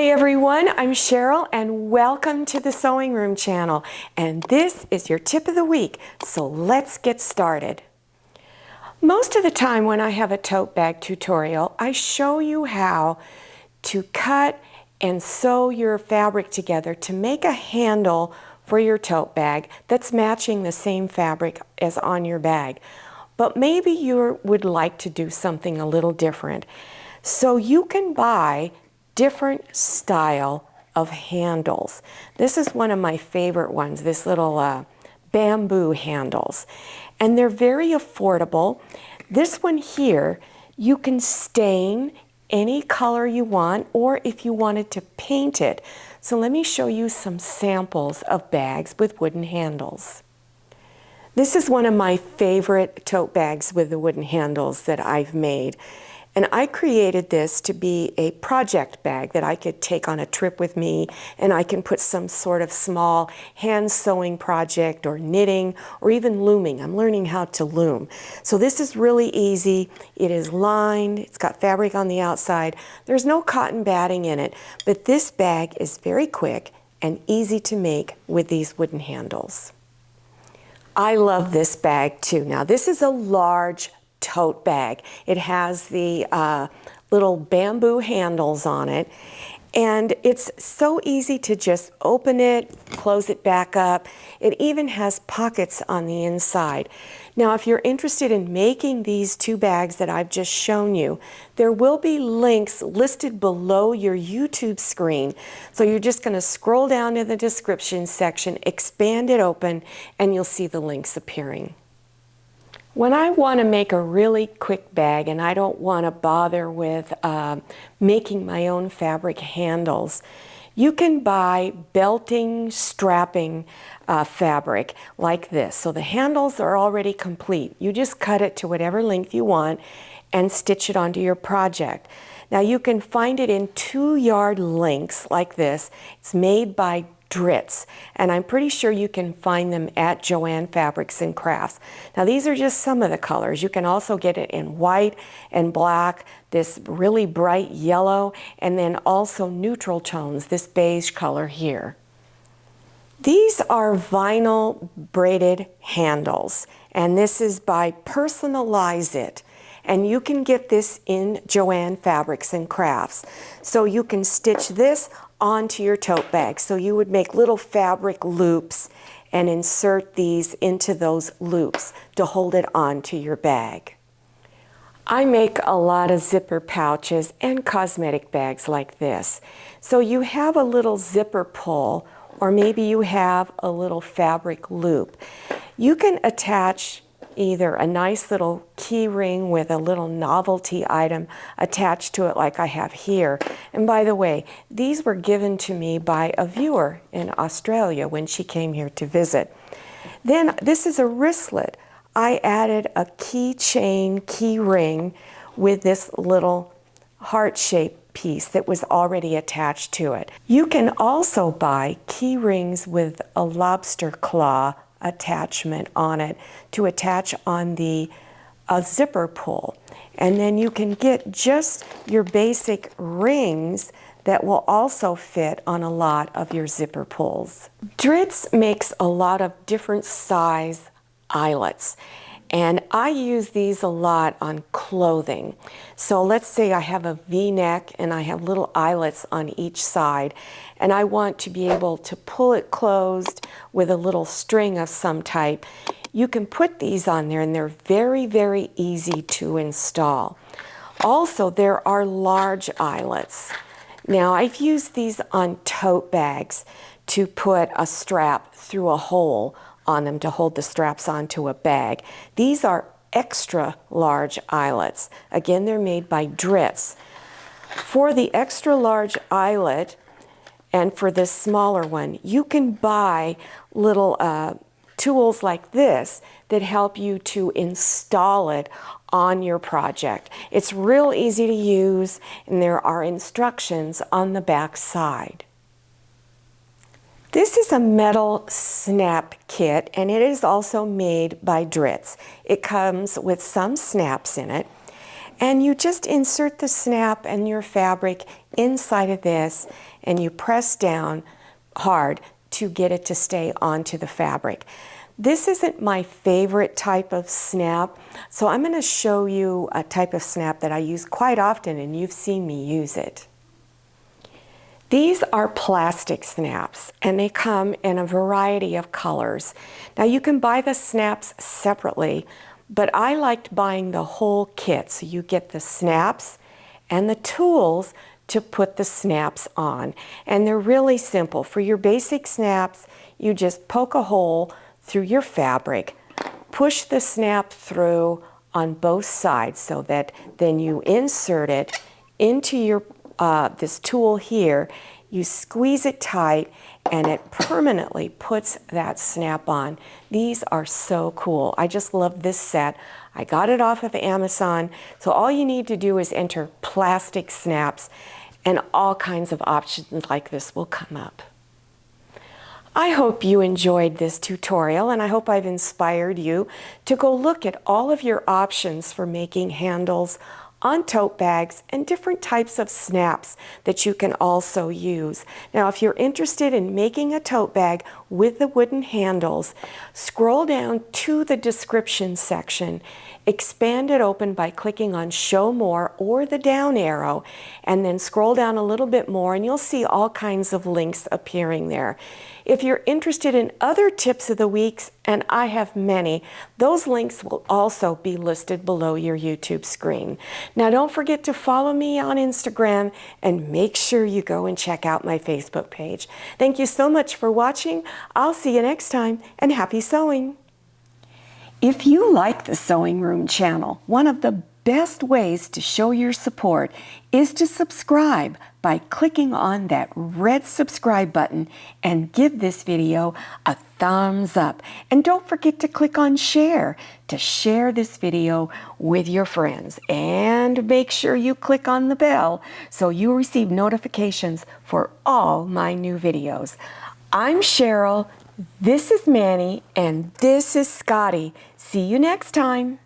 Hi everyone, I'm Cheryl and welcome to the Sewing Room channel. And this is your tip of the week, so let's get started. Most of the time when I have a tote bag tutorial, I show you how to cut and sew your fabric together to make a handle for your tote bag that's matching the same fabric as on your bag. But maybe you would like to do something a little different. So you can buy different style of handles. This is one of my favorite ones, this little bamboo handles. And they're very affordable. This one here, you can stain any color you want, or if you wanted to paint it. So let me show you some samples of bags with wooden handles. This is one of my favorite tote bags with the wooden handles that I've made. And I created this to be a project bag that I could take on a trip with me, and I can put some sort of small hand sewing project or knitting or even looming. I'm learning how to loom. So this is really easy. It is lined, it's got fabric on the outside. There's no cotton batting in it, but this bag is very quick and easy to make with these wooden handles. I love this bag too. Now this is a large tote bag. It has the little bamboo handles on it, and it's so easy to just open it, close it back up. It even has pockets on the inside. Now if you're interested in making these two bags that I've just shown you, there will be links listed below your YouTube screen. So you're just going to scroll down to the description section, expand it open, and you'll see the links appearing. When I want to make a really quick bag and I don't want to bother with making my own fabric handles, you can buy belting, strapping fabric like this. So the handles are already complete. You just cut it to whatever length you want and stitch it onto your project. Now you can find it in 2-yard lengths like this. It's made by Dritz, and I'm pretty sure you can find them at Joann Fabrics and Crafts. Now these are just some of the colors. You can also get it in white and black, this really bright yellow, and then also neutral tones, this beige color here. These are vinyl braided handles, and this is by Personalize It. And you can get this in Joann Fabrics and Crafts. So you can stitch this onto your tote bag. So you would make little fabric loops and insert these into those loops to hold it onto your bag. I make a lot of zipper pouches and cosmetic bags like this. So you have a little zipper pull, or maybe you have a little fabric loop. You can attach either a nice little key ring with a little novelty item attached to it like I have here. And by the way, these were given to me by a viewer in Australia when she came here to visit. Then this is a wristlet. I added a keychain key ring with this little heart-shaped piece that was already attached to it. You can also buy key rings with a lobster claw attachment on it to attach on the zipper pull. And then you can get just your basic rings that will also fit on a lot of your zipper pulls. Dritz makes a lot of different size eyelets, and I use these a lot on clothing. So let's say I have a V-neck and I have little eyelets on each side, and I want to be able to pull it closed with a little string of some type. You can put these on there, and they're very, very easy to install. Also, there are large eyelets. Now, I've used these on tote bags to put a strap through a hole on them to hold the straps onto a bag. These are extra large eyelets. Again, they're made by Dritz. For the extra large eyelet and for this smaller one, you can buy little tools like this that help you to install it on your project. It's real easy to use, and there are instructions on the back side. This is a metal snap kit, and it is also made by Dritz. It comes with some snaps in it, and you just insert the snap and your fabric inside of this, and you press down hard to get it to stay onto the fabric. This isn't my favorite type of snap, so I'm going to show you a type of snap that I use quite often, and you've seen me use it. These are plastic snaps, and they come in a variety of colors. Now you can buy the snaps separately, but I liked buying the whole kit, so you get the snaps and the tools to put the snaps on. And they're really simple. For your basic snaps, you just poke a hole through your fabric, push the snap through on both sides so that then you insert it into your this tool here. You squeeze it tight and it permanently puts that snap on. These are so cool. I just love this set. I got it off of Amazon. So all you need to do is enter plastic snaps and all kinds of options like this will come up. I hope you enjoyed this tutorial, and I hope I've inspired you to go look at all of your options for making handles on tote bags and different types of snaps that you can also use. Now, if you're interested in making a tote bag with the wooden handles, scroll down to the description section, expand it open by clicking on Show More or the down arrow, and then scroll down a little bit more and you'll see all kinds of links appearing there. If you're interested in other tips of the week, and I have many, those links will also be listed below your YouTube screen. Now don't forget to follow me on Instagram and make sure you go and check out my Facebook page. Thank you so much for watching. I'll see you next time, and happy sewing. If you like the Sewing Room channel, one of the best ways to show your support is to subscribe by clicking on that red subscribe button and give this video a thumbs up. And don't forget to click on share to share this video with your friends. And make sure you click on the bell so you receive notifications for all my new videos. I'm Cheryl, this is Manny, and this is Scotty. See you next time.